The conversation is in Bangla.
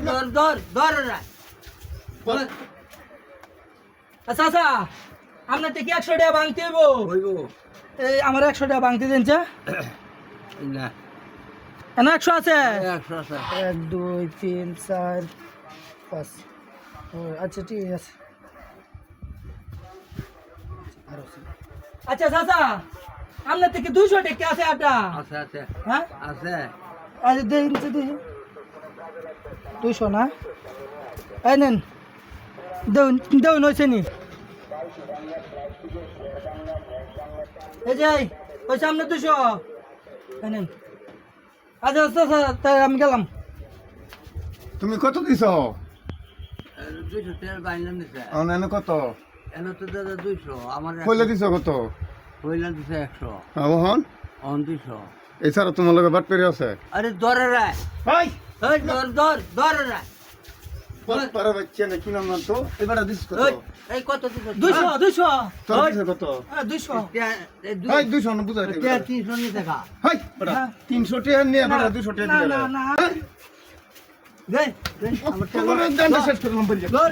ধর ধর ধর রে আচ্ছা আচ্ছা আপনার থেকে 100 টাকা ভাঙতে হইব এই আমার 100 টাকা ভাঙতে দেন চা না না 100 আছে 100 আছে 1 2 3 4 5 আচ্ছা ঠিক আছে আচ্ছা চাচা আপনার থেকে 200 টাকা আছে আটা আছে আছে হ্যাঁ আছে আরে দেন তো দেখি 200 না এই নেন দেউন দেউন হইছে নি এই যাই ওই সামনে 200 এই নেন আচ্ছা আচ্ছা তাই আমি গেলাম তুমি কত দিছ 200 টাকা বাইলাম দিছে অনলাইনে কত এনে তো দাদা 200 আমার কইলে দিছ কত কইলাম দিছে 100 আবহন অন 200 এছাড়া তোমার লগে বাট পেরে আছে আরে ধর রে হাই এই ধর ধর ধর রে পারে বাচ্চা না কি নাম না তো এবারে দিছ কত এই কত দিছো 200 200 তোর দিছ কত 200 হাই 200 না বুঝাই দে 300 নি টাকা হাই বড়া 300 টাকা নিয়ে বড়া 200 টাকা না দিলে না না দে আমার তোমার দান্ডা শেষ করলাম বলি ধর